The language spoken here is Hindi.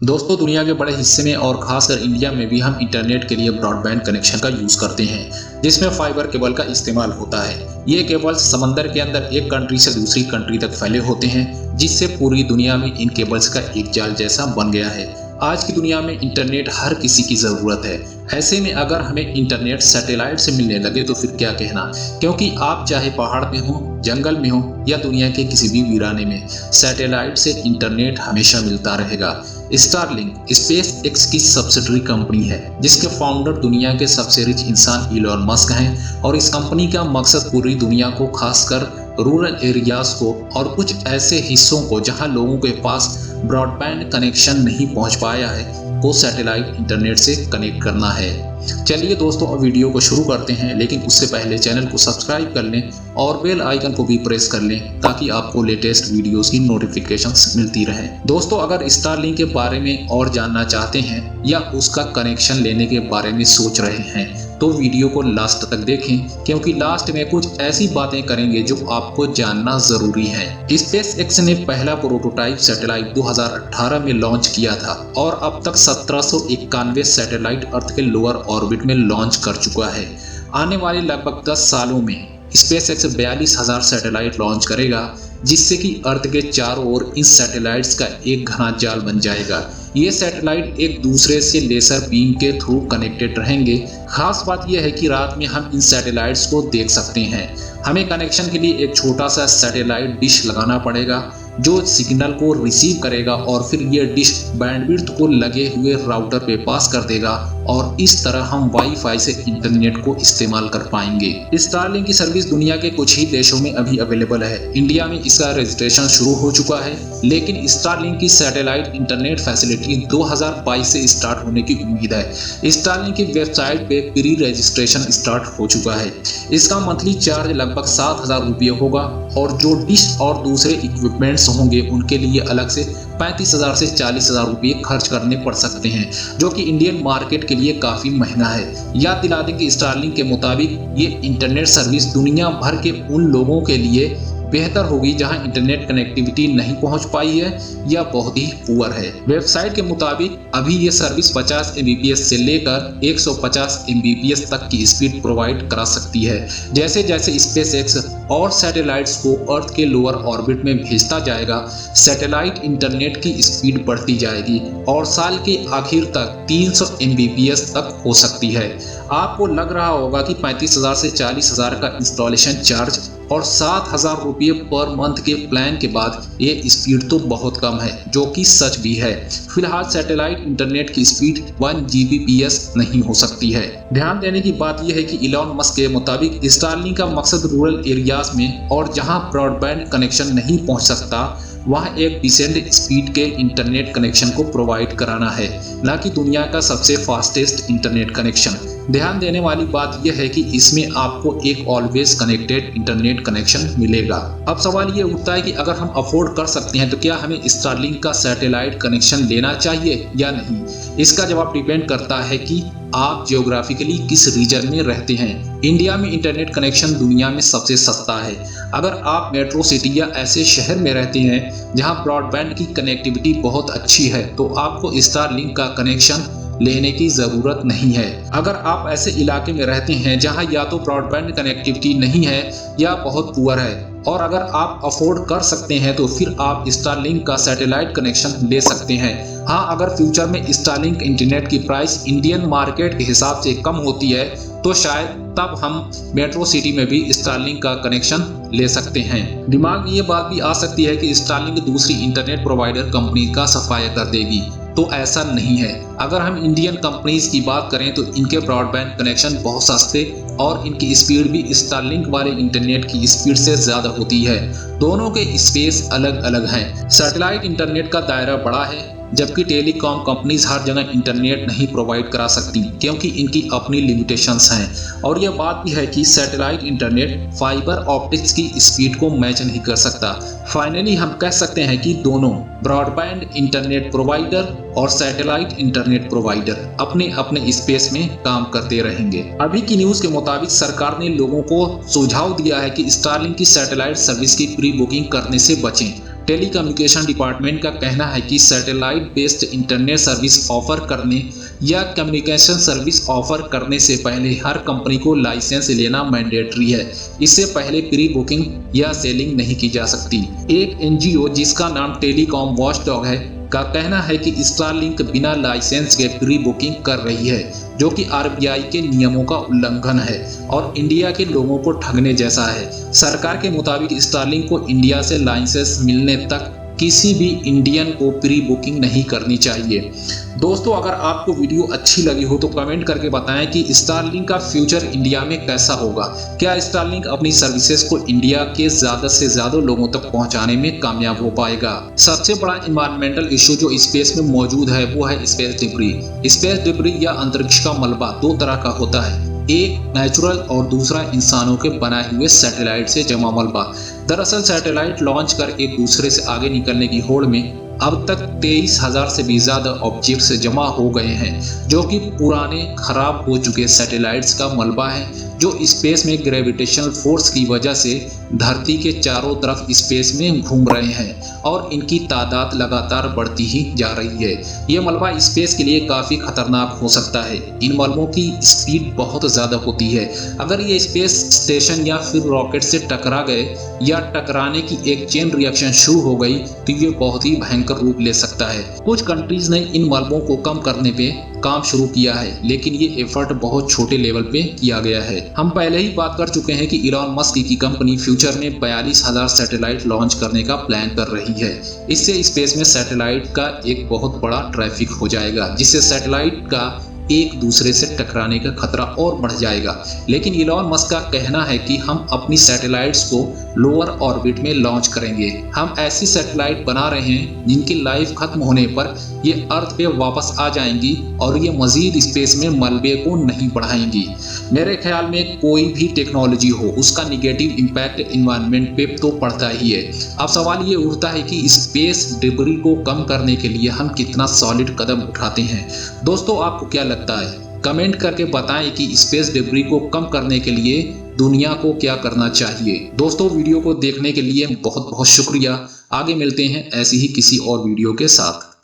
दोस्तों, दुनिया के बड़े हिस्से में और खासकर इंडिया में भी हम इंटरनेट के लिए ब्रॉडबैंड कनेक्शन का यूज़ करते हैं, जिसमें फाइबर केबल का इस्तेमाल होता है। ये केबल्स समंदर के अंदर एक कंट्री से दूसरी कंट्री तक फैले होते हैं, जिससे पूरी दुनिया में इन केबल्स का एक जाल जैसा बन गया है। आज की दुनिया में इंटरनेट हर किसी की ज़रूरत है। ऐसे में अगर हमें इंटरनेट सैटेलाइट से मिलने लगे तो फिर क्या कहना, क्योंकि आप चाहे पहाड़ में हो, जंगल में हो या दुनिया के किसी भी वीराने में, सैटेलाइट से इंटरनेट हमेशा मिलता रहेगा। स्टारलिंक स्पेस एक्स की सब्सिडरी कंपनी है, जिसके फाउंडर दुनिया के सबसे रिच इंसान इलॉन मस्क हैं और इस कंपनी का मकसद पूरी दुनिया को, खासकर रूरल एरियाज को और कुछ ऐसे हिस्सों को जहां लोगों के पास ब्रॉडबैंड कनेक्शन नहीं पहुंच पाया है, को सैटेलाइट इंटरनेट से कनेक्ट करना है। चलिए दोस्तों, अब वीडियो को शुरू करते हैं, लेकिन उससे पहले चैनल को सब्सक्राइब कर लें और बेल आइकन को भी प्रेस कर लें ताकि आपको लेटेस्ट वीडियोस की नोटिफिकेशंस मिलती रहे। दोस्तों, अगर स्टारलिंक के बारे में और जानना चाहते हैं या उसका कनेक्शन लेने के बारे में सोच रहे हैं तो वीडियो को लास्ट तक देखें, क्योंकि लास्ट में कुछ ऐसी बातें करेंगे जो आपको जानना जरूरी है। स्पेस एक्स ने पहला प्रोटोटाइप सैटेलाइट 2018 में लॉन्च किया था और अब तक 1791 सैटेलाइट अर्थ के लोअर ऑर्बिट में लॉन्च कर चुका है। आने वाले लगभग 10 सालों में स्पेस एक्स 42,000 सैटेलाइट लॉन्च करेगा, जिससे कि अर्थ के चारों ओर इन सैटेलाइट्स का एक घना जाल बन जाएगा। ये सैटेलाइट एक दूसरे से लेजर बीम के थ्रू कनेक्टेड रहेंगे। खास बात यह है कि रात में हम इन सैटेलाइट्स को देख सकते हैं। हमें कनेक्शन के लिए एक छोटा सा सैटेलाइट डिश लगाना पड़ेगा जो सिग्नल को रिसीव करेगा और फिर ये डिश बैंडविड्थ को लगे हुए राउटर पे पास कर देगा और इस तरह हम वाईफाई से इंटरनेट को इस्तेमाल कर पाएंगे। स्टारलिंक की सर्विस दुनिया के कुछ ही देशों में अभी अवेलेबल है। इंडिया में इसका रजिस्ट्रेशन शुरू हो चुका है, लेकिन स्टारलिंक की सैटेलाइट इंटरनेट फैसिलिटी 2022 से स्टार्ट होने की उम्मीद है। स्टारलिंक की वेबसाइट पे प्री रजिस्ट्रेशन स्टार्ट हो चुका है। इसका मंथली चार्ज लगभग 7,000 रुपये होगा और जो डिश और दूसरे इक्विपमेंट्स होंगे उनके लिए अलग से 35,000 से 40,000 रुपये खर्च करने पड़ सकते हैं, जो कि इंडियन मार्केट के लिए काफ़ी महंगा है। याद दिला दें कि स्टारलिंक के मुताबिक ये इंटरनेट सर्विस दुनिया भर के उन लोगों के लिए बेहतर होगी जहां इंटरनेट कनेक्टिविटी नहीं पहुंच पाई है या बहुत ही पुअर है। वेबसाइट के मुताबिक अभी ये सर्विस 50 Mbps से लेकर 150 Mbps तक की स्पीड प्रोवाइड करा सकती है। जैसे जैसे स्पेस एक्स और सैटेलाइट्स को अर्थ के लोअर ऑर्बिट में भेजता जाएगा, सैटेलाइट इंटरनेट की स्पीड बढ़ती जाएगी और साल के आखिर तक 300 Mbps तक हो सकती है। आपको लग रहा होगा कि 35,000 से 40,000 का इंस्टॉलेशन चार्ज और 7,000 रुपये पर मंथ के प्लान के बाद ये स्पीड तो बहुत कम है, जो कि सच भी है। फिलहाल सैटेलाइट इंटरनेट की स्पीड 1 Gbps नहीं हो सकती है। ध्यान देने की बात यह है कि इलॉन मस्क के मुताबिक स्टारलिंक का मकसद रूरल एरियाज में और जहां ब्रॉडबैंड कनेक्शन नहीं पहुंच सकता वहाँ एक डिसेंट स्पीड के इंटरनेट कनेक्शन को प्रोवाइड कराना है, न कि दुनिया का सबसे फास्टेस्ट इंटरनेट कनेक्शन। ध्यान देने वाली बात यह है कि इसमें आपको एक ऑलवेज कनेक्टेड इंटरनेट कनेक्शन मिलेगा। अब सवाल ये उठता है कि अगर हम अफोर्ड कर सकते हैं तो क्या हमें स्टारलिंक का सैटेलाइट कनेक्शन लेना चाहिए या नहीं। इसका जवाब डिपेंड करता है कि आप जियोग्राफिकली किस रीजन में रहते हैं। इंडिया में इंटरनेट कनेक्शन दुनिया में सबसे सस्ता है। अगर आप मेट्रो सिटी या ऐसे शहर में रहते हैं जहां ब्रॉडबैंड की कनेक्टिविटी बहुत अच्छी है तो आपको स्टारलिंक का कनेक्शन लेने की ज़रूरत नहीं है। अगर आप ऐसे इलाके में रहते हैं जहां या तो ब्रॉडबैंड कनेक्टिविटी नहीं है या बहुत पुअर है और अगर आप अफोर्ड कर सकते हैं तो फिर आप स्टारलिंक का सैटेलाइट कनेक्शन ले सकते हैं। हाँ, अगर फ्यूचर में स्टारलिंक इंटरनेट की प्राइस इंडियन मार्केट के हिसाब से कम होती है तो शायद तब हम मेट्रो सिटी में भी स्टारलिंक का कनेक्शन ले सकते हैं। दिमाग में ये बात भी आ सकती है कि स्टारलिंक दूसरी इंटरनेट प्रोवाइडर कंपनी का सफाया कर देगी, तो ऐसा नहीं है। अगर हम इंडियन कंपनीज की बात करें तो इनके ब्रॉडबैंड कनेक्शन बहुत सस्ते और इनकी स्पीड भी स्टारलिंक वाले इंटरनेट की स्पीड से ज़्यादा होती है। दोनों के स्पेस अलग अलग हैं। सैटेलाइट इंटरनेट का दायरा बड़ा है, जबकि टेलीकॉम कंपनीज हर जगह इंटरनेट नहीं प्रोवाइड करा सकती क्योंकि इनकी अपनी लिमिटेशंस हैं। और यह बात भी है कि सैटेलाइट इंटरनेट फाइबर ऑप्टिक्स की स्पीड को मैच नहीं कर सकता। फाइनली हम कह सकते हैं कि दोनों ब्रॉडबैंड इंटरनेट प्रोवाइडर और सैटेलाइट इंटरनेट प्रोवाइडर अपने अपने स्पेस में काम करते रहेंगे। अभी की न्यूज़ के मुताबिक सरकार ने लोगों को सुझाव दिया है कि स्टारलिंक की सैटेलाइट सर्विस की प्री बुकिंग करने से बचें। टेलीकम्युनिकेशन डिपार्टमेंट का कहना है कि satellite based internet service offer करने या कम्युनिकेशन सर्विस ऑफर करने से पहले हर कंपनी को लाइसेंस लेना मैंडेटरी है। इससे पहले प्री बुकिंग या सेलिंग नहीं की जा सकती। एक एनजीओ जिसका नाम टेलीकॉम वॉचडॉग है का कहना है कि स्टारलिंक बिना लाइसेंस के प्री बुकिंग कर रही है, जो कि आरबीआई के नियमों का उल्लंघन है और इंडिया के लोगों को ठगने जैसा है। सरकार के मुताबिक स्टारलिंक को इंडिया से लाइसेंस मिलने तक किसी भी इंडियन को प्री बुकिंग नहीं करनी चाहिए। दोस्तों, अगर आपको वीडियो अच्छी लगी हो तो कमेंट करके बताएं कि स्टारलिंक का फ्यूचर इंडिया में कैसा होगा। क्या स्टारलिंक अपनी सर्विसेज को इंडिया के ज्यादा से ज्यादा लोगों तक पहुंचाने में कामयाब हो पाएगा? सबसे बड़ा इन्वायरमेंटल इशू जो स्पेस में मौजूद है वो है स्पेस डिब्री। स्पेस डिब्री या अंतरिक्ष का मलबा दो तरह का होता है, एक नेचुरल और दूसरा इंसानों के बनाए हुए सैटेलाइट से जमा मलबा। दरअसल सैटेलाइट लॉन्च कर एक दूसरे से आगे निकलने की होड़ में अब तक 23,000 से भी ज्यादा ऑब्जेक्ट्स जमा हो गए हैं, जो कि पुराने खराब हो चुके सैटेलाइट्स का मलबा है जो स्पेस में ग्रेविटेशनल फोर्स की वजह से धरती के चारों तरफ स्पेस में घूम रहे हैं और इनकी तादाद लगातार बढ़ती ही जा रही है। ये मलबा स्पेस के लिए काफ़ी खतरनाक हो सकता है। इन मलबों की स्पीड बहुत ज़्यादा होती है। अगर ये स्पेस स्टेशन या फिर रॉकेट से टकरा गए या टकराने की एक चेन रिएक्शन शुरू हो गई तो ये बहुत ही भयंकर रूप ले सकता है। कुछ कंट्रीज ने इन मलबों को कम करने पे काम शुरू किया है, लेकिन ये एफर्ट बहुत छोटे लेवल पे किया गया है। हम पहले ही बात कर चुके हैं कि इलॉन मस्क की कंपनी फ्यूचर में 42,000 सैटेलाइट लॉन्च करने का प्लान कर रही है। इससे स्पेस में सैटेलाइट का एक बहुत बड़ा ट्रैफिक हो जाएगा, जिससे सैटेलाइट का एक दूसरे से टकराने का खतरा और बढ़ जाएगा। लेकिन इलॉन मस्क का कहना है कि हम अपनी सैटेलाइट्स को लोअर ऑर्बिट में लॉन्च करेंगे। हम ऐसी सैटेलाइट बना रहे हैं जिनकी लाइफ खत्म होने पर ये अर्थ पे वापस आ जाएंगी और ये मजीद स्पेस में मलबे को नहीं बढ़ाएंगी। मेरे ख्याल में कोई भी टेक्नोलॉजी हो उसका निगेटिव इम्पैक्ट इन्वायरमेंट पे तो पड़ता ही है। अब सवाल ये उठता है कि स्पेस डिब्री को कम करने के लिए हम कितना सॉलिड कदम उठाते हैं। दोस्तों, आपको क्या लगता है? कमेंट करके बताएं कि स्पेस डिब्री को कम करने के लिए दुनिया को क्या करना चाहिए। दोस्तों, वीडियो को देखने के लिए बहुत बहुत शुक्रिया। आगे मिलते हैं ऐसी ही किसी और वीडियो के साथ।